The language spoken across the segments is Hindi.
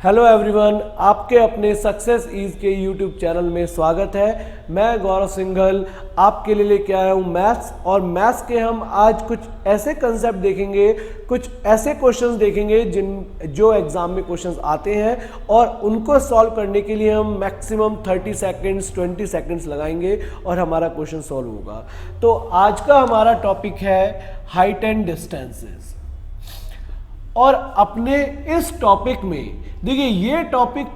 हेलो एवरीवन, आपके अपने सक्सेस इज के यूट्यूब चैनल में स्वागत है। मैं गौरव सिंघल आपके लिए लेके आया हूँ मैथ्स। और मैथ्स के हम आज कुछ ऐसे कंसेप्ट देखेंगे, कुछ ऐसे क्वेश्चंस देखेंगे जो एग्जाम में क्वेश्चंस आते हैं और उनको सॉल्व करने के लिए हम मैक्सिमम 30 सेकंड्स 20 सेकंड्स लगाएंगे और हमारा क्वेश्चन सॉल्व होगा। तो आज का हमारा टॉपिक है हाइट एंड डिस्टेंसेस। और अपने इस टॉपिक में देखिए, ये टॉपिक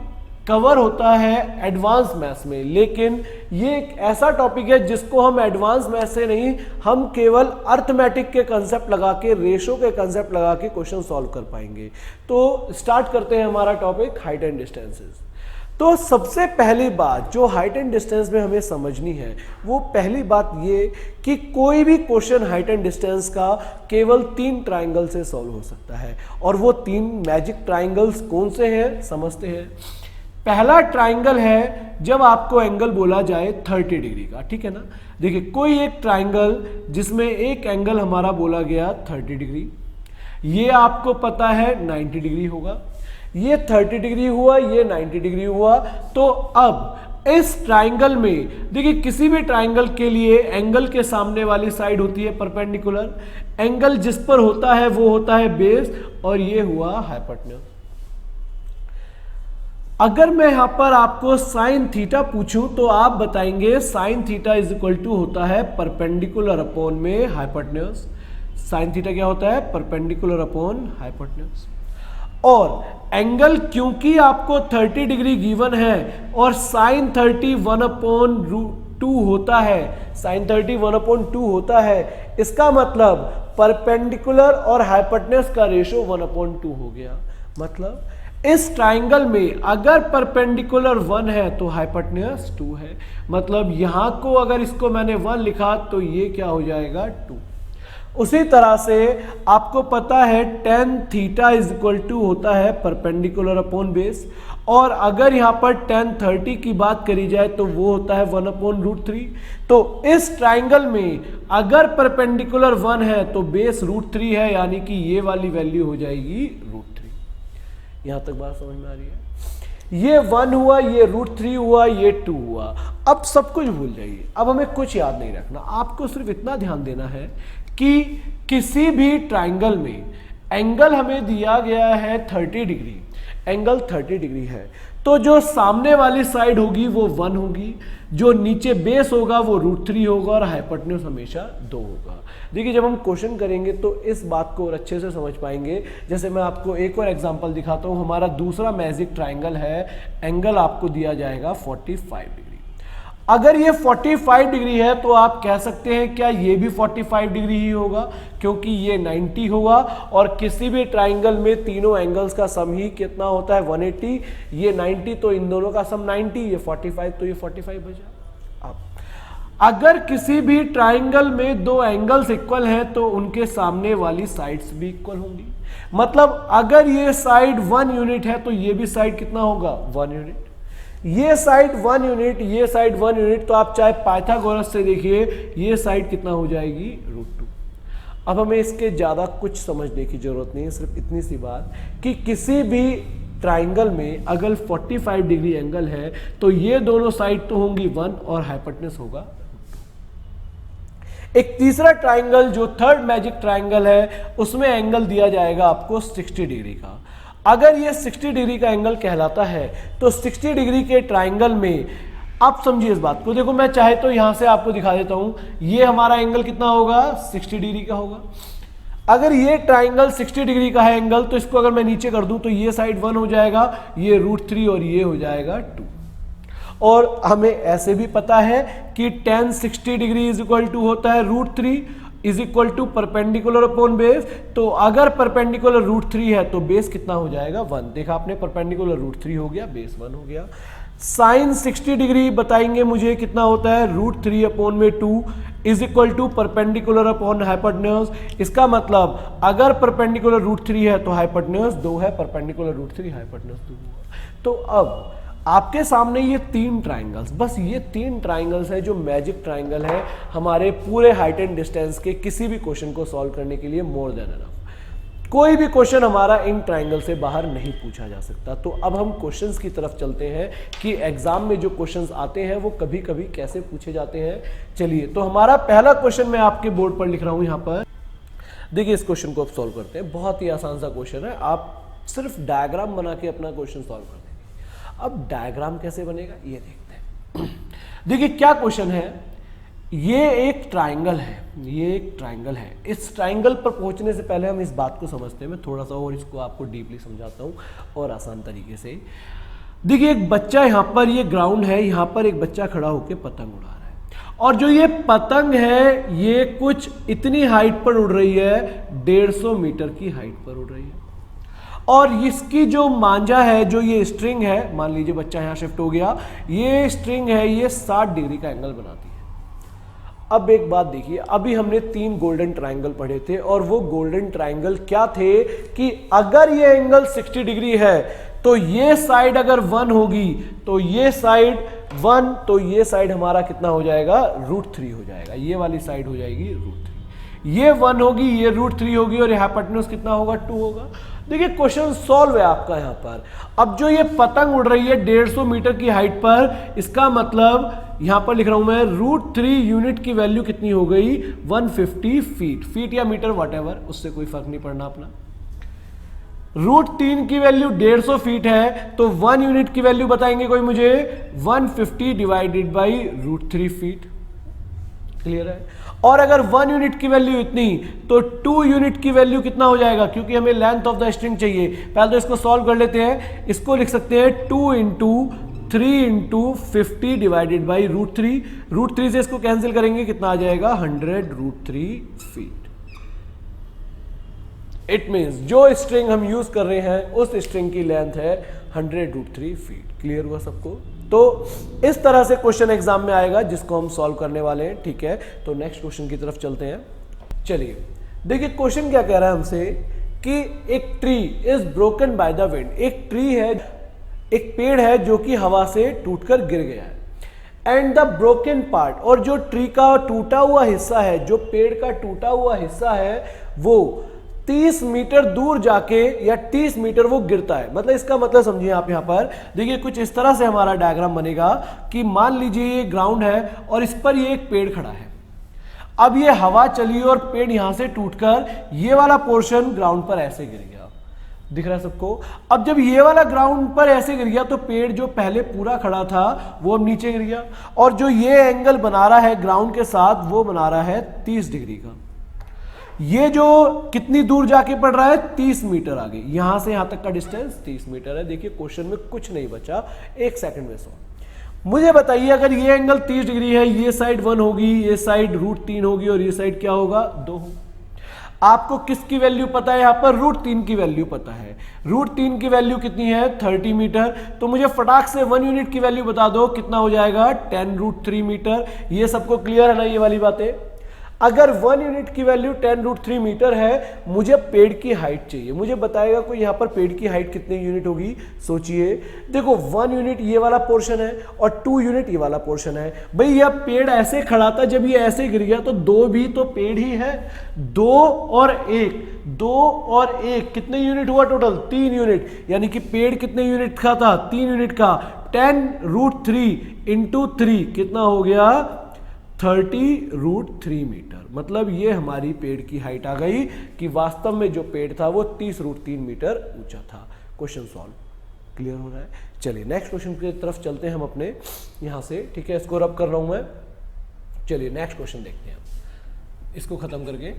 कवर होता है एडवांस मैथ्स में, लेकिन ये एक ऐसा टॉपिक है जिसको हम एडवांस मैथ्स से नहीं, हम केवल अर्थमेटिक के कंसेप्ट लगा के, रेशो के कंसेप्ट लगा के क्वेश्चन सॉल्व कर पाएंगे। तो स्टार्ट करते हैं हमारा टॉपिक हाइट एंड डिस्टेंसेस। तो सबसे पहली बात जो हाइट एंड डिस्टेंस में हमें समझनी है, वो पहली बात ये कि कोई भी क्वेश्चन हाइट एंड डिस्टेंस का केवल 3 ट्राइंगल से सॉल्व हो सकता है। और वो 3 मैजिक ट्राइंगल्स कौन से हैं समझते हैं। पहला ट्राइंगल है जब आपको एंगल बोला जाए 30 डिग्री का, ठीक है ना। देखिए, कोई एक ट्राइंगल जिसमें एक एंगल हमारा बोला गया 30 डिग्री, ये आपको पता है 90 डिग्री होगा। ये 30 डिग्री हुआ, ये 90 डिग्री हुआ। तो अब इस ट्राइंगल में देखिए, किसी भी ट्राइंगल के लिए एंगल के सामने वाली साइड होती है परपेंडिकुलर, एंगल जिस पर होता है वो होता है बेस, और ये हुआ हाइपोटेन्यूज। अगर मैं यहां पर आपको साइन थीटा पूछूं तो आप बताएंगे sine theta is equal to होता है परपेंडिकुलर अपॉन में हाइपोटेन्यूज। साइन थीटा क्या होता है? Perpendicular upon hypotenuse. और एंगल क्योंकि आपको 30 डिग्री गिवन है और साइन 30 1/2 होता है, साइन 30 1/2 होता है, इसका मतलब परपेंडिकुलर और हाइपोटेन्यूज का रेशो 1/2 हो गया। मतलब इस ट्राइंगल में अगर परपेंडिकुलर 1 है तो हाइपोटेन्यूज 2 है। मतलब यहां को अगर इसको मैंने 1 लिखा तो ये क्या हो जाएगा? 2। उसी तरह से आपको पता है tan theta is equal to होता है परपेंडिकुलर अपॉन बेस, और अगर यहां पर tan 30 की बात करी जाए तो वो होता है 1/√3। तो इस ट्राइंगल में अगर परपेंडिकुलर 1 है तो बेस √3 है, यानी कि ये वाली वैल्यू हो जाएगी √3। यहां तक बात समझ में आ रही है? ये 1 हुआ, ये √3 हुआ, ये 2 हुआ। अब सब कुछ भूल जाइए, अब हमें कुछ याद नहीं रखना। आपको सिर्फ इतना ध्यान देना है कि किसी भी ट्राइंगल में एंगल हमें दिया गया है 30 डिग्री, एंगल 30 डिग्री है, तो जो सामने वाली साइड होगी वो 1 होगी, जो नीचे बेस होगा वो √3 होगा, और हाइपोटेन्यूज हमेशा 2 होगा। देखिए, जब हम क्वेश्चन करेंगे तो इस बात को और अच्छे से समझ पाएंगे। जैसे मैं आपको एक और एग्जांपल दिखाता हूं। हमारा दूसरा मैजिक ट्राइंगल है, एंगल आपको दिया जाएगा 45 डिग्री। अगर ये 45 डिग्री है तो आप कह सकते हैं क्या ये भी 45 डिग्री ही होगा, क्योंकि ये 90 होगा, और किसी भी ट्राइंगल में तीनों एंगल्स का सम ही कितना होता है? 180। ये 90 तो इन दोनों का सम 90, ये 45 तो ये 45 बचा। अब अगर किसी भी ट्राइंगल में 2 एंगल्स इक्वल हैं तो उनके सामने वाली साइड्स भी इक्वल होंगी। मतलब अगर ये साइड 1 यूनिट है तो ये भी साइड कितना होगा? 1 यूनिट। ये साइड 1 यूनिट, ये साइड 1 यूनिट, तो आप चाहे पाइथागोरस से देखिए, ये साइड कितना हो जाएगी? √2। अब हमें इसके ज्यादा कुछ समझने की जरूरत नहीं है, सिर्फ इतनी सी बात कि किसी भी ट्राइंगल में अगर 45 डिग्री एंगल है तो ये दोनों साइड तो होंगी 1 और हाइपोटेन्यूज होगा √2। एक तीसरा ट्राइंगल जो थर्ड मैजिक ट्राइंगल है, उसमें एंगल दिया जाएगा आपको 60 डिग्री का। अगर ये 60 डिग्री का एंगल कहलाता है तो 60 डिग्री के ट्राइंगल में आप समझिए इस बात को। देखो, मैं चाहे तो यहां से आपको दिखा देता हूं, ये हमारा एंगल कितना होगा? 60 डिग्री का होगा। अगर ये ट्राइंगल 60 डिग्री का है एंगल, तो इसको अगर मैं नीचे कर दूं तो ये साइड 1 हो जाएगा, ये √3, और ये हो जाएगा 2। और हमें ऐसे भी पता है कि tan 60 degree is equal to होता है √3 is equal to perpendicular upon base. तो अगर परपेंडिकुलर √3 है तो बेस कितना हो जाएगा? 1। देखा आपने, परपेंडिकुलर √3 हो गया, बेस 1 हो गया। साइन 60 डिग्री बताएंगे मुझे कितना होता है? √3 अपॉन में 2 is equal to perpendicular upon hypotenuse. इसका मतलब अगर परपेंडिकुलर √3 है तो हाइपोटेन्यूज 2 है, परपेंडिकुलर √3 हाइपोटेन्यूज 2 हुआ। तो अब आपके सामने ये 3 ट्राइंगल्स, बस ये 3 ट्राइंगल्स है जो मैजिक ट्राइंगल है हमारे पूरे हाइट एंड डिस्टेंस के किसी भी क्वेश्चन को सॉल्व करने के लिए मोर देन एनफ। कोई भी क्वेश्चन हमारा इन ट्राइंगल से बाहर नहीं पूछा जा सकता। तो अब हम क्वेश्चंस की तरफ चलते हैं कि एग्जाम में जो क्वेश्चंस आते हैं वो कभी कभी कैसे पूछे जाते हैं। चलिए, तो हमारा पहला क्वेश्चन मैं आपके बोर्ड पर लिख रहा हूं यहां पर। देखिए, इस क्वेश्चन को अब सॉल्व करते हैं। बहुत ही आसान सा क्वेश्चन है, आप सिर्फ डायग्राम बना के अपना क्वेश्चन सॉल्व कर देंगे। अब डायग्राम कैसे बनेगा ये देखते हैं। देखिए क्या क्वेश्चन है, ये एक ट्राइंगल है, ये एक ट्राइंगल है। इस ट्राइंगल पर पहुंचने से पहले हम इस बात को समझते हैं। मैं थोड़ा सा और इसको आपको डीपली समझाता हूं और आसान तरीके से। देखिए, एक बच्चा यहाँ पर, ये ग्राउंड है, यहाँ पर एक बच्चा खड़ा होकर पतंग उड़ा रहा है और जो ये पतंग है ये कुछ इतनी हाइट पर उड़ रही है, 150 मीटर की हाइट पर उड़ रही है। और इसकी जो मांझा है, जो ये स्ट्रिंग है, मान लीजिए बच्चा यहाँ शिफ्ट हो गया, ये स्ट्रिंग है, ये 60 डिग्री का एंगल बनाती है। अब एक बात देखिए, अभी हमने 3 गोल्डन ट्राइंगल पढ़े थे और वो गोल्डन ट्राइंगल क्या थे कि अगर ये एंगल 60 डिग्री है तो ये साइड अगर 1 होगी तो ये साइड 1, तो ये साइड हमारा कितना हो जाएगा, √3 हो जाएगा। ये वाली साइड हो जाएगी √3, ये 1 होगी, ये √3 होगी और हाइपोटेन्यूज कितना होगा, 2 होगा। देखिए क्वेश्चन सॉल्व है आपका यहाँ पर। अब जो ये पतंग उड़ रही है 150 मीटर की हाइट पर, इसका मतलब यहाँ पर लिख रहा हूं मैं, √3 यूनिट की वैल्यू कितनी हो गई, 150 फीट या मीटर वॉटेवर, उससे कोई फर्क नहीं पड़ना अपना। √3 की वैल्यू 150 फीट है तो 1 यूनिट की वैल्यू बताएंगे कोई मुझे, 150 डिवाइडेड बाई √3 फीट। क्लियर है। और अगर 1 यूनिट की वैल्यू इतनी तो 2 यूनिट की वैल्यू कितना हो जाएगा, क्योंकि हमें लेंथ ऑफ द स्ट्रिंग चाहिए। पहले तो इसको सॉल्व कर लेते हैं। इसको लिख सकते हैं 2 × 3 × 50 डिवाइडेड बाई √3। √3 से इसको कैंसिल करेंगे, कितना आ जाएगा, 100 √3 फीट। इट मीन्स जो स्ट्रिंग हम यूज कर रहे हैं उस स्ट्रिंग की लेंथ है 100 √3 फीट। क्लियर हुआ सबको। तो इस तरह से क्वेश्चन एग्जाम में आएगा जिसको हम सॉल्व करने वाले हैं। ठीक है, तो नेक्स्ट क्वेश्चन की तरफ चलते हैं। चलिए देखिए क्वेश्चन क्या कह रहा है हमसे कि एक tree is broken by the wind. एक ट्री है, एक पेड़ है जो कि हवा से टूटकर गिर गया है। एंड द ब्रोकन पार्ट, और जो ट्री का टूटा हुआ हिस्सा है, जो पेड़ का टूटा हुआ हिस्सा है, वो 30 मीटर दूर जाके या 30 मीटर वो गिरता है। मतलब इसका मतलब समझिए आप यहाँ पर देखिए, कुछ इस तरह से हमारा डायग्राम बनेगा कि मान लीजिए ये ग्राउंड है और इस पर ये एक पेड़ खड़ा है। अब ये हवा चली और पेड़ यहां से टूटकर ये वाला पोर्शन ग्राउंड पर ऐसे गिर गया। दिख रहा है सबको। अब जब ये वाला ग्राउंड पर ऐसे गिर गया तो पेड़ जो पहले पूरा खड़ा था वो अब नीचे गिर गया, और जो ये एंगल बना रहा है ग्राउंड के साथ वो बना रहा है 30 डिग्री का। ये जो कितनी दूर जाके पड़ रहा है, 30 मीटर आगे। यहां से यहां तक का डिस्टेंस 30 मीटर है। देखिए क्वेश्चन में कुछ नहीं बचा, 1 सेकंड में सॉल्व। मुझे बताइए अगर ये एंगल 30 डिग्री है, ये साइड 1 होगी, ये साइड √3 होगी और ये साइड क्या होगा, 2 होगा। आपको किसकी वैल्यू पता है, यहां पर √3 की वैल्यू पता है। √3 की वैल्यू कितनी है, 30 मीटर। तो मुझे फटाक से 1 यूनिट की वैल्यू बता दो, कितना हो जाएगा, 10 √3 मीटर। ये सबको क्लियर है ना ये वाली बातें। अगर 1 यूनिट की वैल्यू 10 √3 मीटर है, मुझे पेड़ की हाइट चाहिए। मुझे बताएगा कोई यहां पर पेड़ की हाइट कितनी यूनिट होगी, सोचिए। देखो 1 यूनिट ये वाला पोर्शन है और 2 यूनिट ये वाला पोर्शन है। भाई यह पेड़ ऐसे खड़ा था, जब ये ऐसे गिर गया तो 2 भी तो पेड़ ही है। 2 और 1 कितने यूनिट हुआ टोटल, 3 यूनिट। यानी कि पेड़ कितने यूनिट का था, 3 यूनिट का। 10 √3 × 3 कितना हो गया, 30 √3 मीटर। मतलब ये हमारी पेड़ की हाइट आ गई कि वास्तव में जो पेड़ था वो 30 √3 मीटर ऊंचा था। Question solve. क्लियर हो रहा है। चलिए नेक्स्ट क्वेश्चन की तरफ चलते हैं हम अपने यहां से। ठीक है, इसको रब कर रहा हूं मैं। चलिए नेक्स्ट क्वेश्चन देखते हैं, इसको खत्म करके।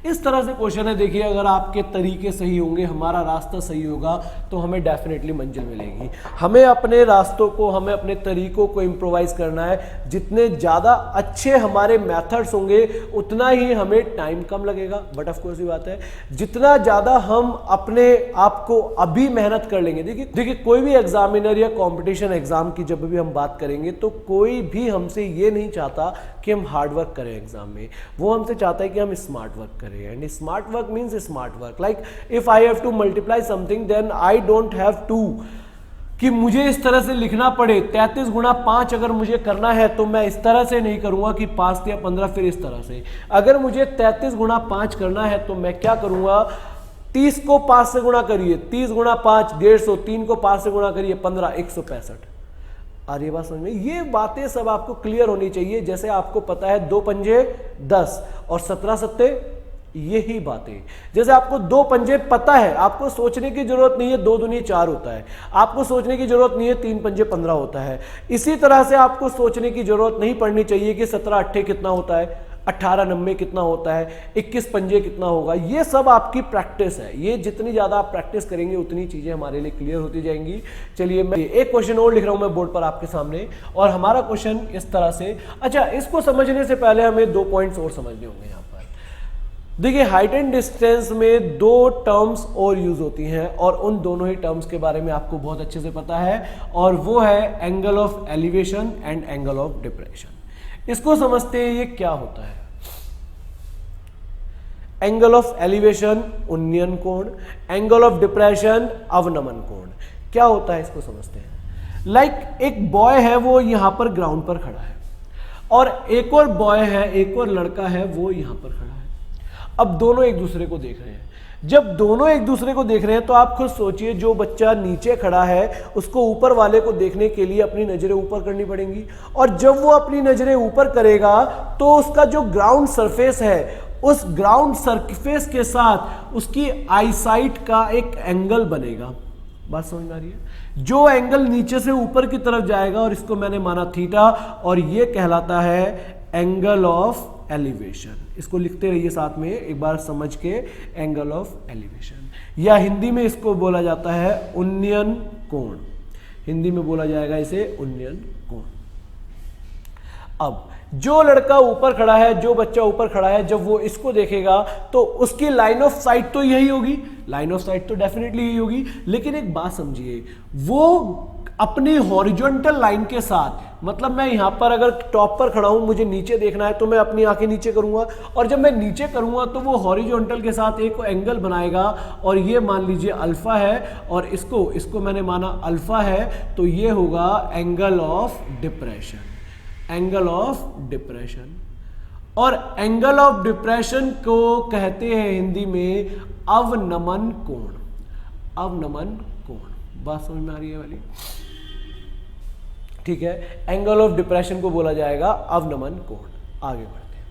इस तरह से क्वेश्चन है। देखिए अगर आपके तरीके सही होंगे, हमारा रास्ता सही होगा, तो हमें डेफिनेटली मंजिल मिलेगी। हमें अपने रास्तों को, हमें अपने तरीकों को इम्प्रोवाइज करना है। जितने ज़्यादा अच्छे हमारे मेथड्स होंगे उतना ही हमें टाइम कम लगेगा। बट ऑफ कोर्स ये बात है, जितना ज़्यादा हम अपने आप को अभी मेहनत कर लेंगे। देखिए कोई भी एग्जामिनर या कॉम्पिटिशन एग्जाम की जब भी हम बात करेंगे तो कोई भी हमसे ये नहीं चाहता कि हम हार्ड वर्क करें एग्जाम में। वो हमसे चाहता है कि हम स्मार्ट वर्क करें। And smart work means smart work. Like if I have to multiply something, then I don't have to कि मुझे इस तरह से लिखना पड़े 33 गुणा 5 अगर मुझे करना है तो मैं इस तरह से नहीं करूंगा कि 5 या 15 फिर इस तरह से। अगर मुझे 33 गुणा 5 करना है तो मैं क्या करूंगा, 30 को 5 से गुणा करिए, 30 गुणा 5 150, 3 को 5 से गुणा करिए 15, 165। आ रही बात समझ में? ये बातें सब आपको क्लियर होनी चाहिए। जैसे आपको पता है 2 पंजे 10 और 17 सत्ते, यही बातें। जैसे आपको 2 पंजे पता है, आपको सोचने की जरूरत नहीं है 2 दूनी 4 होता है, आपको सोचने की जरूरत नहीं है 3 पंजे 15 होता है। इसी तरह से आपको सोचने की जरूरत नहीं पड़नी चाहिए कि 17 अट्ठे कितना होता है, 18 नब्बे कितना होता है, 21 पंजे कितना होगा। ये सब आपकी प्रैक्टिस है। ये जितनी ज्यादा आप प्रैक्टिस करेंगे उतनी चीजें हमारे लिए क्लियर होती जाएंगी। चलिए मैं एक क्वेश्चन और लिख रहा हूं मैं बोर्ड पर आपके सामने, और हमारा क्वेश्चन इस तरह से। अच्छा, इसको समझने से पहले हमें 2 पॉइंट्स और समझने होंगे यहाँ पर। देखिए, हाइट एंड डिस्टेंस में 2 टर्म्स और यूज होती हैं, और उन दोनों ही टर्म्स के बारे में आपको बहुत अच्छे से पता है, और वो है angle of elevation and angle of depression. इसको समझते हैं ये क्या होता है। एंगल ऑफ एलिवेशन उन्नयन कोण, एंगल ऑफ डिप्रेशन अवनमन कोण। क्या होता है इसको समझते हैं। लाइक एक बॉय है, वो यहां पर ग्राउंड पर खड़ा है, और एक और बॉय है, एक और लड़का है, वो यहां पर खड़ा है। अब दोनों एक दूसरे को देख रहे हैं। जब दोनों एक दूसरे को देख रहे हैं तो आप खुद सोचिए, जो बच्चा नीचे खड़ा है उसको ऊपर वाले को देखने के लिए अपनी नजरें ऊपर करनी पड़ेंगी, और जब वो अपनी नजरें ऊपर करेगा तो उसका जो ग्राउंड सरफेस है, उस ग्राउंड सरफेस के साथ उसकी आईसाइट का एक एंगल बनेगा। बात समझ में आ रही है? जो एंगल नीचे से ऊपर की तरफ जाएगा, और इसको मैंने माना थीटा, और ये कहलाता है एंगल ऑफ एलिवेशन। इसको लिखते रहिए साथ में एक बार समझ के, एंगल ऑफ एलिवेशन, या हिंदी में इसको बोला जाता है उन्नयन कोण। हिंदी में बोला जाएगा इसे उन्नयन कोण। अब जो लड़का ऊपर खड़ा है, जो बच्चा ऊपर खड़ा है, जब वो इसको देखेगा तो उसकी लाइन ऑफ साइट तो यही होगी, लाइन ऑफ साइट तो डेफिनेटली यही होगी। लेकिन एक बात समझिए, वो अपनी हॉरिजॉन्टल लाइन के साथ, मतलब मैं यहां पर अगर टॉप पर खड़ा हूं, मुझे नीचे देखना है तो मैं अपनी आंखें नीचे करूंगा, और जब मैं नीचे करूंगा तो वो हॉरिजॉन्टल के साथ एक एंगल बनाएगा, और ये मान लीजिए अल्फा है, और इसको मैंने माना अल्फा है, तो ये होगा angle of depression. Angle of depression, और एंगल ऑफ डिप्रेशन को कहते हैं हिंदी में अवनमन कोण। अवनमन कोण, बात समझ में आ रही है वाली? ठीक है, एंगल ऑफ डिप्रेशन को बोला जाएगा अवनमन कोण। आगे बढ़ते हैं।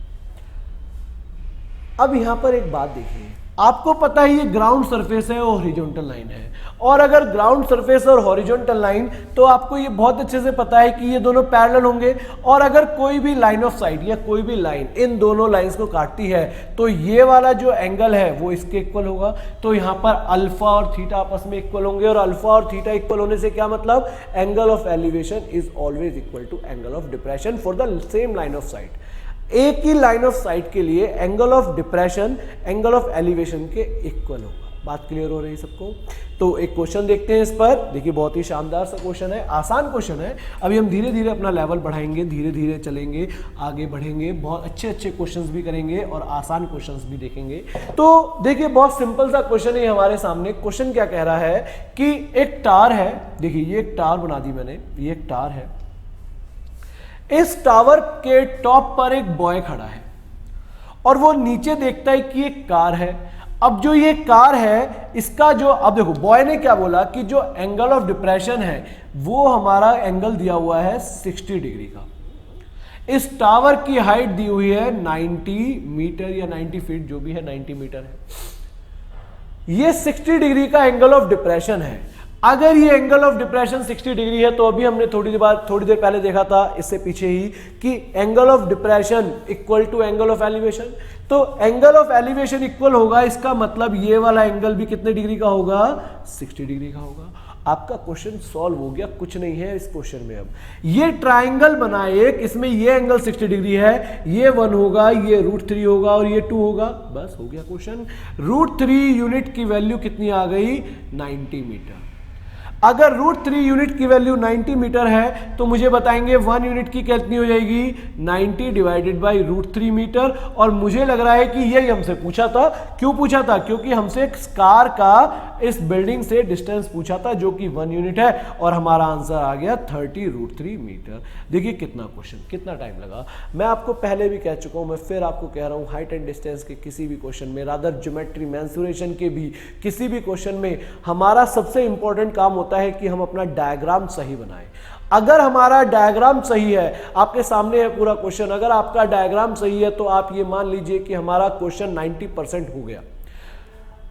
अब यहां पर एक बात देखिए, आपको पता है ये ग्राउंड सरफेस है और हॉरिजॉन्टल लाइन है, और अगर ग्राउंड सरफेस और हॉरिजॉन्टल लाइन, तो आपको ये बहुत अच्छे से पता है कि ये दोनों पैरेलल होंगे, और अगर कोई भी लाइन ऑफ साइट या कोई भी लाइन इन दोनों लाइंस को काटती है तो ये वाला जो एंगल है वो इसके इक्वल होगा। तो यहां पर अल्फा और थीटा आपस में इक्वल होंगे, और अल्फा और थीटा इक्वल होने से क्या मतलब, angle of elevation is always equal to angle of depression for the same line of sight. एक ही लाइन ऑफ साइट के लिए angle of depression angle of elevation के इक्वल होगा। बात क्लियर हो रही है सबको? तो एक क्वेश्चन देखते हैं इस पर। देखिए, बहुत ही शानदार सा क्वेश्चन है, आसान क्वेश्चन है। अभी हम धीरे धीरे अपना लेवल बढ़ाएंगे, धीरे धीरे चलेंगे, आगे बढ़ेंगे, बहुत अच्छे अच्छे क्वेश्चंस भी करेंगे और आसान क्वेश्चंस भी देखेंगे। तो देखिए, बहुत सिंपल सा क्वेश्चन है हमारे सामने। क्वेश्चन क्या कह रहा है कि एक टावर है, देखिए ये एक टावर बना दी मैंने, ये एक टावर है, इस टावर के टॉप पर एक बॉय खड़ा है, और वो नीचे देखता है कि एक कार है। अब जो ये कार है, इसका जो, अब देखो बॉय ने क्या बोला कि जो एंगल ऑफ डिप्रेशन है वो हमारा एंगल दिया हुआ है 60 डिग्री का। इस टावर की हाइट दी हुई है 90 मीटर या 90 फीट, जो भी है 90 मीटर है। ये 60 डिग्री का एंगल ऑफ डिप्रेशन है। अगर ये एंगल ऑफ डिप्रेशन 60 डिग्री है, तो अभी हमने थोड़ी देर पहले देखा था इससे पीछे ही कि angle of depression equal to angle of elevation. तो एंगल ऑफ एलिवेशन इक्वल होगा, इसका मतलब ये वाला एंगल भी कितने डिग्री का होगा, 60 डिग्री का होगा। आपका क्वेश्चन सॉल्व हो गया, कुछ नहीं है इस क्वेश्चन में। अब ये ट्राइंगल बना एक, इसमें ये एंगल 60 डिग्री है, ये 1 होगा, ये √3 होगा और ये 2 होगा, बस हो गया क्वेश्चन। √3 यूनिट की वैल्यू कितनी आ गई, 90 मीटर। अगर √3 यूनिट की वैल्यू 90 मीटर है तो मुझे बताएंगे 1 यूनिट की कितनी हो जाएगी, 90 डिवाइडेड बाई √3 मीटर। और मुझे लग रहा है कि यही हमसे पूछा था। क्यों पूछा था? क्योंकि हमसे एक कार का इस बिल्डिंग से डिस्टेंस पूछा था जो कि 1 यूनिट है, और हमारा आंसर आ गया 30 √3 मीटर। देखिए कितना क्वेश्चन, कितना टाइम लगा। मैं आपको पहले भी कह चुका हूं, मैं फिर आपको कह रहा हूं, हाइट एंड डिस्टेंस के किसी भी क्वेश्चन में, रादर ज्योमेट्री मेंसुरेशन के भी किसी भी क्वेश्चन में हमारा सबसे इंपॉर्टेंट काम होता है कि हम अपना डायग्राम सही बनाएं। अगर हमारा डायग्राम सही है, आपके सामने है पूरा क्वेश्चन, अगर आपका डायग्राम सही है तो आप ये मान लीजिए कि हमारा क्वेश्चन 90% हो गया।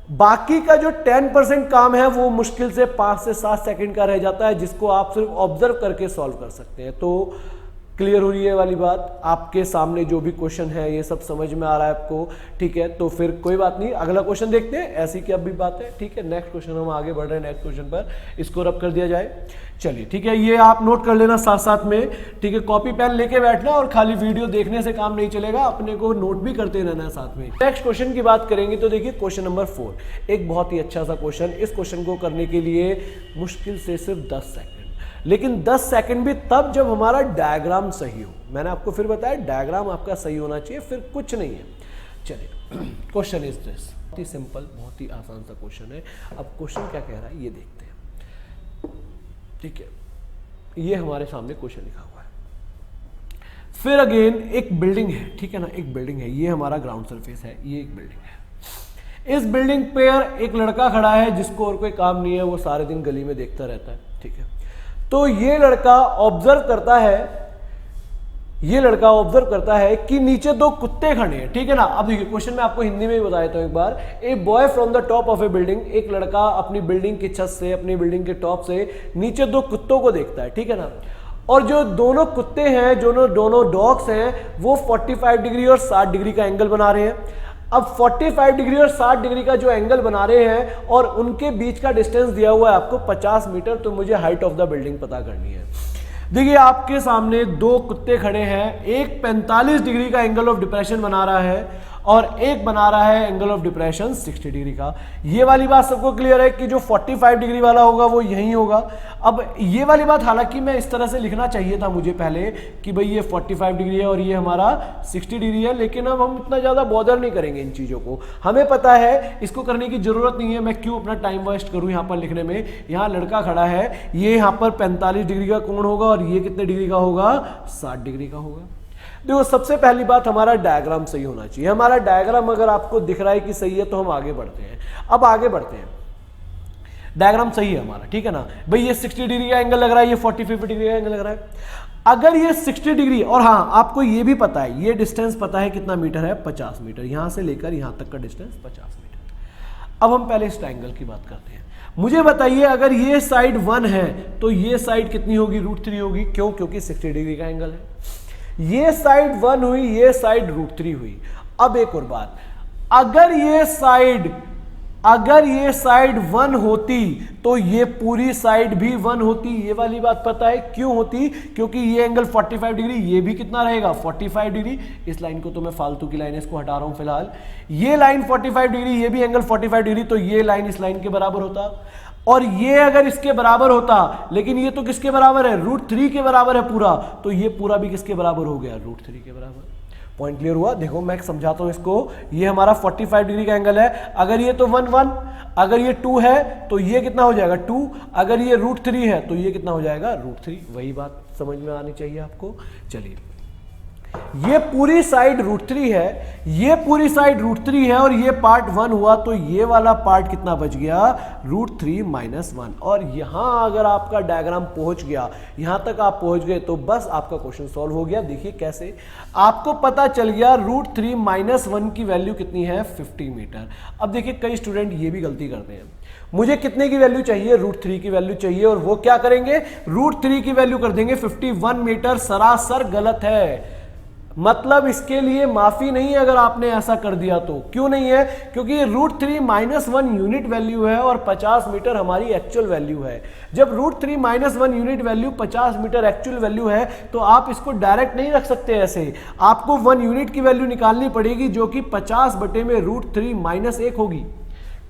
बाकी का जो 10% काम है वो मुश्किल से 5 से 7 सेकंड का रह जाता है, जिसको आप सिर्फ ऑब्जर्व करके सॉल्व कर सकते हैं। तो क्लियर हो रही है वाली बात? आपके सामने जो भी क्वेश्चन है ये सब समझ में आ रहा है आपको? ठीक है, तो फिर कोई बात नहीं, अगला क्वेश्चन देखते हैं। ऐसी क्या भी बात है, ठीक है। नेक्स्ट क्वेश्चन, हम आगे बढ़ रहे हैं नेक्स्ट क्वेश्चन पर, इसको रब कर दिया जाए। चलिए ठीक है, ये आप नोट कर लेना साथ साथ में, ठीक है। कॉपी पेन लेके बैठना, और खाली वीडियो देखने से काम नहीं चलेगा, अपने को नोट भी करते रहना है साथ में। नेक्स्ट क्वेश्चन की बात करेंगे तो देखिए क्वेश्चन नंबर 4, एक बहुत ही अच्छा सा क्वेश्चन। इस क्वेश्चन को करने के लिए मुश्किल से सिर्फ 10 सेकंड, लेकिन 10 सेकंड भी तब जब हमारा डायग्राम सही हो। मैंने आपको फिर बताया डायग्राम आपका सही होना चाहिए, फिर कुछ नहीं है। चलिए क्वेश्चन इज दिस, बहुत ही सिंपल, बहुत ही आसान सा क्वेश्चन है। अब क्वेश्चन क्या कह रहा है ये देखते हैं, ठीक है। ये हमारे सामने क्वेश्चन लिखा हुआ है। फिर अगेन एक बिल्डिंग है, ठीक है ना, एक बिल्डिंग है, ये हमारा ग्राउंड सरफेस है, ये एक बिल्डिंग है। इस बिल्डिंग पर एक लड़का खड़ा है जिसको और कोई काम नहीं है, वो सारे दिन गली में देखता रहता है, ठीक है। तो ये लड़का ऑब्जर्व करता है, ये लड़का ऑब्जर्व करता है कि नीचे 2 कुत्ते खड़े हैं, ठीक है ना। अब देखिए क्वेश्चन में आपको हिंदी में ही बता देता हूं एक बार। A boy from the top of a building, एक लड़का अपनी बिल्डिंग की छत से, अपनी बिल्डिंग के टॉप से नीचे 2 कुत्तों को देखता है, ठीक है ना। और जो दोनों कुत्ते हैं, जो दोनों डॉग्स हैं, वो 45 डिग्री और 60 डिग्री का एंगल बना रहे हैं। अब 45 डिग्री और 60 डिग्री का जो एंगल बना रहे हैं और उनके बीच का डिस्टेंस दिया हुआ है आपको 50 मीटर, तो मुझे हाइट ऑफ द बिल्डिंग पता करनी है। देखिए आपके सामने 2 कुत्ते खड़े हैं, एक 45 डिग्री का एंगल ऑफ डिप्रेशन बना रहा है और एक बना रहा है एंगल ऑफ डिप्रेशन 60 डिग्री का। ये वाली बात सबको क्लियर है कि जो 45 डिग्री वाला होगा वो यही होगा। अब ये वाली बात, हालांकि मैं इस तरह से लिखना चाहिए था मुझे पहले कि भाई ये 45 डिग्री है और ये हमारा 60 डिग्री है, लेकिन अब हम इतना ज़्यादा बॉदर नहीं करेंगे इन चीज़ों को। हमें पता है, इसको करने की ज़रूरत नहीं है। मैं क्यों अपना टाइम वेस्ट करूँ यहाँ पर लिखने में। यहाँ लड़का खड़ा है, ये यहाँ पर 45 डिग्री का कोण होगा और ये कितने डिग्री का होगा, 60 डिग्री का होगा। देखो सबसे पहली बात, हमारा डायग्राम सही होना चाहिए। हमारा डायग्राम अगर आपको दिख रहा है कि सही है तो हम आगे बढ़ते हैं। अब आगे बढ़ते हैं, डायग्राम सही है हमारा, ठीक है ना भाई। ये 60 डिग्री का एंगल लग रहा है, ये 45 डिग्री का एंगल लग रहा है। अगर ये 60 डिग्री, और हाँ आपको ये भी पता है, ये डिस्टेंस पता है कितना मीटर है, 50 मीटर। यहां से लेकर यहां तक का डिस्टेंस 50 मीटर। अब हम पहले इस ट्रायंगल की बात करते हैं। मुझे बताइए अगर ये साइड 1 है तो ये साइड कितनी होगी, √3 होगी। क्यों? क्योंकि 60 डिग्री का एंगल है। ये साइड 1 हुई, ये साइड √3 हुई। अब एक और बात, अगर ये साइड 1 होती तो ये पूरी साइड भी 1 होती। ये वाली बात पता है क्यों होती? क्योंकि ये एंगल 45 डिग्री, ये भी कितना रहेगा, 45 डिग्री। इस लाइन को तो मैं फालतू की लाइन है, इसको हटा रहा हूं फिलहाल। ये लाइन 45 डिग्री, ये भी एंगल 45 डिग्री, तो ये लाइन इस लाइन के बराबर होता। और ये अगर इसके बराबर होता, लेकिन ये तो किसके बराबर है, √3 के बराबर है पूरा, तो ये पूरा भी किसके बराबर हो गया, √3 के बराबर। पॉइंट क्लियर हुआ? देखो मैं समझाता हूं इसको। ये हमारा 45 डिग्री का एंगल है। अगर ये तो 1, अगर ये 2 है तो ये कितना हो जाएगा, 2। अगर ये √3 है तो ये कितना हो जाएगा, √3। वही बात समझ में आनी चाहिए आपको। चलिए, ये पूरी साइड √3 है, ये पूरी साइड √3 है और ये पार्ट 1 हुआ, तो ये वाला पार्ट कितना बच गया, √3 - 1। और यहां अगर आपका डायग्राम पहुंच गया, यहां तक आप पहुंच गए तो बस आपका क्वेश्चन सॉल्व हो गया। देखिए कैसे, आपको पता चल गया √3 - 1 की वैल्यू कितनी है, 50 मीटर। अब देखिए कई स्टूडेंट ये भी गलती करते हैं, मुझे कितने की वैल्यू चाहिए, √3 की वैल्यू चाहिए, और वो क्या करेंगे, √3 की वैल्यू कर देंगे 51 मीटर। सरासर गलत है। मतलब इसके लिए माफी नहीं है अगर आपने ऐसा कर दिया तो। क्यों नहीं है? क्योंकि √3 - 1 यूनिट वैल्यू है और 50 मीटर हमारी एक्चुअल वैल्यू है। जब √3 - 1 unit value 50 metre actual value है तो आप इसको डायरेक्ट नहीं रख सकते ऐसे। आपको 1 यूनिट की वैल्यू निकालनी पड़ेगी जो कि 50 बटे में √3 - 1 होगी।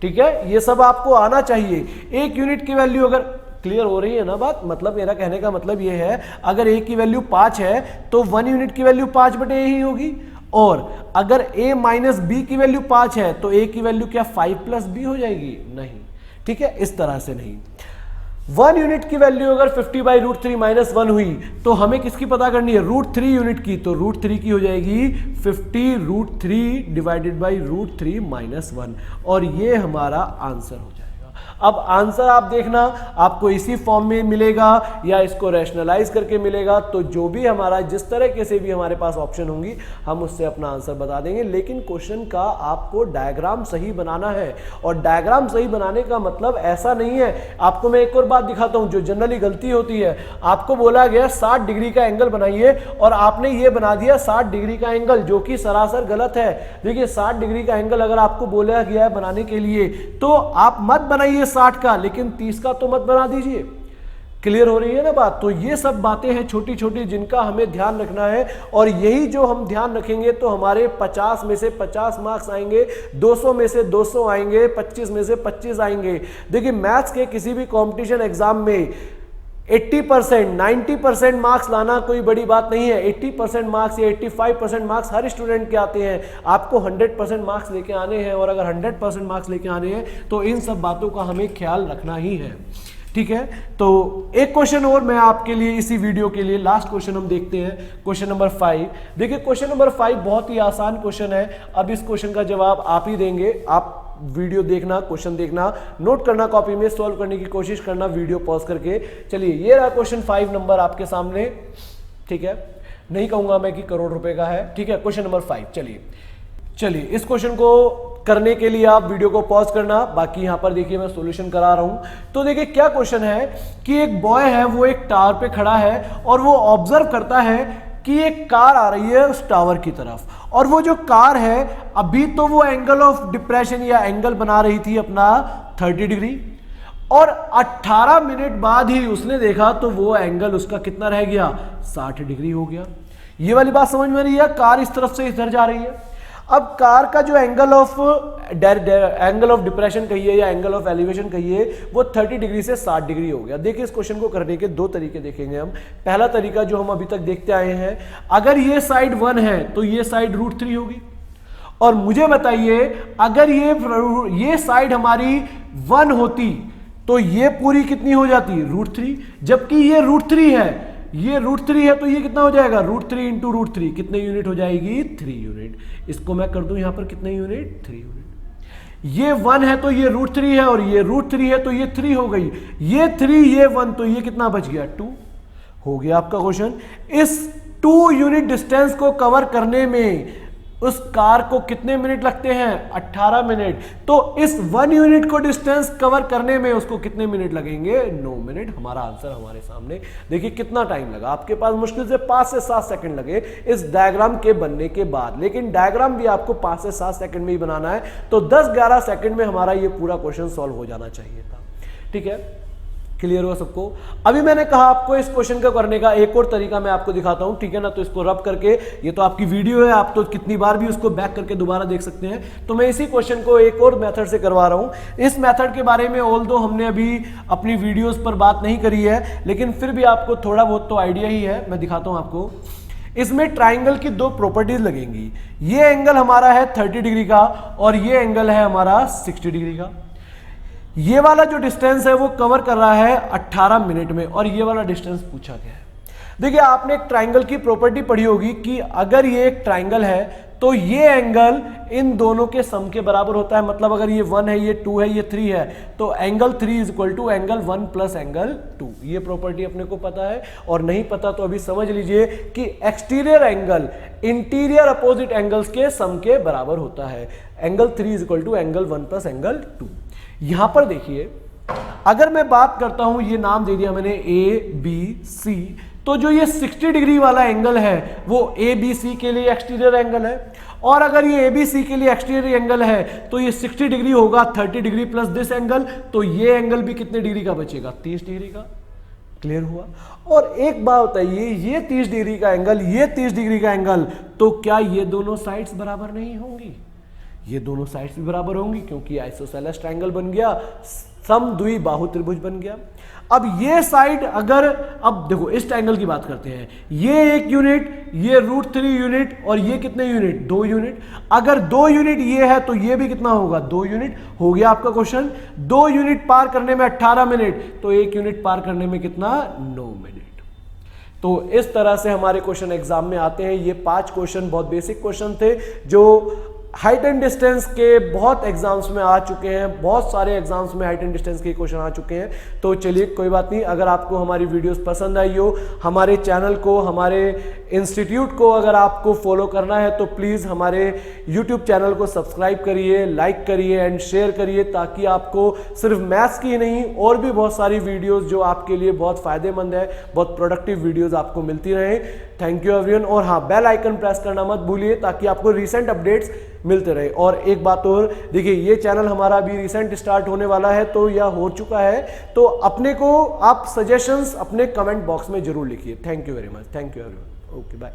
ठीक है, ये सब आपको आना चाहिए। 1 यूनिट की वैल्यू अगर क्लियर हो रही है ना बात? मतलब मेरा कहने का मतलब ये है, अगर a की वैल्यू 5 है तो 1 यूनिट की वैल्यू 5/a ही होगी, और अगर a माइनस बी की वैल्यू 5 है तो a की वैल्यू क्या 5 प्लस b हो जाएगी? नहीं, ठीक है, इस तरह से नहीं। 1 यूनिट की वैल्यू अगर 50/√3 माइनस 1 हुई तो हमें किसकी पता करनी है? √3 यूनिट की, तो √3 की हो जाएगी 50√3 डिवाइडेड बाई √3 माइनस 1, और ये हमारा आंसर हो जाएगा। अब आंसर आप देखना, आपको इसी फॉर्म में मिलेगा या इसको रैशनलाइज करके मिलेगा, तो जो भी हमारा जिस तरह से भी हमारे पास ऑप्शन होंगी हम उससे अपना आंसर बता देंगे। लेकिन क्वेश्चन का आपको डायग्राम सही बनाना है, और डायग्राम सही बनाने का मतलब ऐसा नहीं है। आपको मैं एक और बात दिखाता हूं जो जनरली गलती होती है। आपको बोला गया 60 डिग्री का एंगल बनाइए और आपने ये बना दिया 60 डिग्री का एंगल, जो कि सरासर गलत है। देखिए 60 डिग्री का एंगल अगर आपको बोला गया है बनाने के लिए तो आप मत बनाइए 60 का, लेकिन 30 का तो मत बना दीजिए। क्लियर हो रही है ना बात? तो ये सब बातें हैं छोटी छोटी जिनका हमें ध्यान रखना है, और यही जो हम ध्यान रखेंगे तो हमारे 50 में से 50 मार्क्स आएंगे, 200 में से 200 आएंगे, 25 में से 25 आएंगे। देखिए मैथ्स के किसी भी कंपटीशन एग्जाम में 80%, 90% मार्क्स लाना कोई बड़ी बात नहीं है। 80% मार्क्स या 85% मार्क्स हर स्टूडेंट के आते हैं। आपको 100% मार्क्स लेके आने हैं, और अगर 100% मार्क्स लेके आने हैं तो इन सब बातों का हमें ख्याल रखना ही है, ठीक है। तो एक क्वेश्चन और मैं आपके लिए इसी वीडियो के लिए लास्ट क्वेश्चन हम देखते हैं, क्वेश्चन नंबर 5। देखिए क्वेश्चन नंबर 5 बहुत ही आसान क्वेश्चन है। अब इस क्वेश्चन का जवाब आप ही देंगे। आप वीडियो देखना, क्वेश्चन देखना, नोट करना कॉपी में, सॉल्व करने की कोशिश करना वीडियो पॉज करके। चलिए ये रहा क्वेश्चन 5 नंबर आपके सामने, ठीक है। नहीं कहूंगा मैं कि करोड़ रुपए का है, ठीक है। क्वेश्चन नंबर 5, चलिए इस क्वेश्चन को करने के लिए आप वीडियो को पॉज करना। बाकी यहां पर देखिए मैं सॉल्यूशन करा रहा हूं। तो देखिए क्या क्वेश्चन है कि एक बॉय है, वो एक टावर पे खड़ा है और वो ऑब्जर्व करता है कि एक कार आ रही है उस टावर की तरफ, और वो जो कार है अभी तो वो एंगल ऑफ डिप्रेशन या एंगल बना रही थी अपना 30 डिग्री, और 18 मिनट बाद ही उसने देखा तो वो एंगल उसका कितना रह गया? 60 डिग्री हो गया। ये वाली बात समझ में रही है? कार इस तरफ से इधर जा रही है। अब कार का जो एंगल ऑफ डिप्रेशन कहिए या एंगल ऑफ एलिवेशन कहिए वो 30 डिग्री से 60 डिग्री हो गया। देखिए इस क्वेश्चन को करने के दो तरीके देखेंगे हम। पहला तरीका जो हम अभी तक देखते आए हैं, अगर ये साइड 1 है तो ये साइड √3 होगी, और मुझे बताइए अगर ये साइड हमारी 1 होती तो ये पूरी कितनी हो जाती? √3, जबकि ये √3 है, ये √3 है तो ये कितना हो जाएगा? √3 इंटू √3 कितने यूनिट हो जाएगी? 3 यूनिट। इसको मैं कर दूं यहां पर कितने यूनिट? 3 यूनिट। ये 1 है तो ये √3 है, और ये √3 है तो ये 3 हो गई। ये 3, ये 1, तो ये कितना बच गया? 2 हो गया आपका क्वेश्चन। इस 2 यूनिट डिस्टेंस को कवर करने में उस कार को कितने मिनट लगते हैं? 18 मिनट। तो इस 1 यूनिट को डिस्टेंस कवर करने में उसको कितने मिनट लगेंगे? 9 मिनट। हमारा आंसर हमारे सामने। देखिए कितना टाइम लगा आपके पास? मुश्किल से 5 से 7 सेकंड लगे इस डायग्राम के बनने के बाद, लेकिन डायग्राम भी आपको 5 से 7 सेकंड में ही बनाना है, तो 10-11 सेकंड में हमारा ये पूरा क्वेश्चन सॉल्व हो जाना चाहिए था, ठीक है। क्लियर हुआ सबको? अभी मैंने कहा आपको इस क्वेश्चन का करने का एक और तरीका मैं आपको दिखाता हूं, ठीक है ना। तो इसको रब करके, ये तो आपकी वीडियो है, आप तो कितनी बार भी उसको बैक करके दोबारा देख सकते हैं। तो मैं इसी क्वेश्चन को एक और मेथड से करवा रहा हूं। इस मेथड के बारे में ऑल्दो हमने अभी अपनी वीडियोस पर बात नहीं करी है, लेकिन फिर भी आपको थोड़ा बहुत तो आइडिया ही है। मैं दिखाता हूं आपको। इसमें ट्राइंगल की 2 प्रॉपर्टीज लगेंगी। ये एंगल हमारा है 30 डिग्री का, और ये एंगल है हमारा 60 डिग्री का। ये वाला जो डिस्टेंस है वो कवर कर रहा है 18 मिनट में, और ये वाला डिस्टेंस पूछा गया है। देखिए आपने एक ट्राइंगल की प्रॉपर्टी पढ़ी होगी कि अगर ये एक ट्राइंगल है तो ये एंगल इन दोनों के सम के बराबर होता है। मतलब अगर ये 1 है, ये 2 है, ये 3 है, तो angle 3 is equal to angle 1 plus angle 2। ये प्रॉपर्टी अपने को पता है, और नहीं पता तो अभी समझ लीजिए कि exterior angle interior opposite angles के सम के बराबर होता है। Angle 3 is equal to angle 1 plus angle 2। यहां पर देखिए अगर मैं बात करता हूं, ये नाम दे दिया मैंने ABC, तो जो ये 60 डिग्री वाला एंगल है वो ABC के लिए एक्सटीरियर एंगल है, और अगर ये ABC के लिए एक्सटीरियर एंगल है तो ये 60 डिग्री होगा 30 डिग्री प्लस दिस एंगल, तो ये एंगल भी कितने डिग्री का बचेगा? 30 डिग्री का। क्लियर हुआ? और एक बात बताइए, ये 30 डिग्री का एंगल, ये 30 डिग्री का एंगल, तो क्या ये दोनों साइड्स बराबर नहीं होंगी? ये दोनों साइड्स भी बराबर होंगी क्योंकि आइसोसेलेस ट्रायंगल बन गया, समद्विबाहु त्रिभुज बन गया। अब ये साइड अगर, अब देखो इस ट्रायंगल की बात करते हैं, ये 1 यूनिट, ये √3 यूनिट और ये कितने यूनिट, 2 यूनिट। अगर 2 यूनिट ये है तो ये भी कितना होगा, 2 यूनिट। हो गया आपका क्वेश्चन। 2 यूनिट पार करने में 18 मिनट, तो 1 यूनिट पार करने में कितना, 9 मिनट। तो इस तरह से हमारे क्वेश्चन एग्जाम में आते हैं। ये 5 क्वेश्चन बहुत बेसिक क्वेश्चन थे जो हाइट एंड डिस्टेंस के बहुत एग्जाम्स में आ चुके हैं, बहुत सारे एग्जाम्स में हाइट एंड डिस्टेंस के क्वेश्चन आ चुके हैं। तो चलिए कोई बात नहीं, अगर आपको हमारी वीडियोस पसंद आई हो, हमारे चैनल को, हमारे इंस्टीट्यूट को अगर आपको फॉलो करना है तो प्लीज़ हमारे यूट्यूब चैनल को सब्सक्राइब करिए, लाइक करिए एंड शेयर करिए, ताकि आपको सिर्फ मैथ्स की नहीं और भी बहुत सारी वीडियोस जो आपके लिए बहुत फायदेमंद है, बहुत प्रोडक्टिव वीडियोस आपको मिलती रहे। Thank you everyone. और हाँ, बेल आइकन प्रेस करना मत भूलिए ताकि आपको रिसेंट अपडेट्स मिलते रहे। और एक बात और, देखिए ये चैनल हमारा अभी रिसेंट स्टार्ट होने वाला है, तो यह हो चुका है, तो अपने को आप सजेशंस अपने कमेंट बॉक्स में जरूर लिखिए। Thank you very much. Thank you everyone. Okay bye.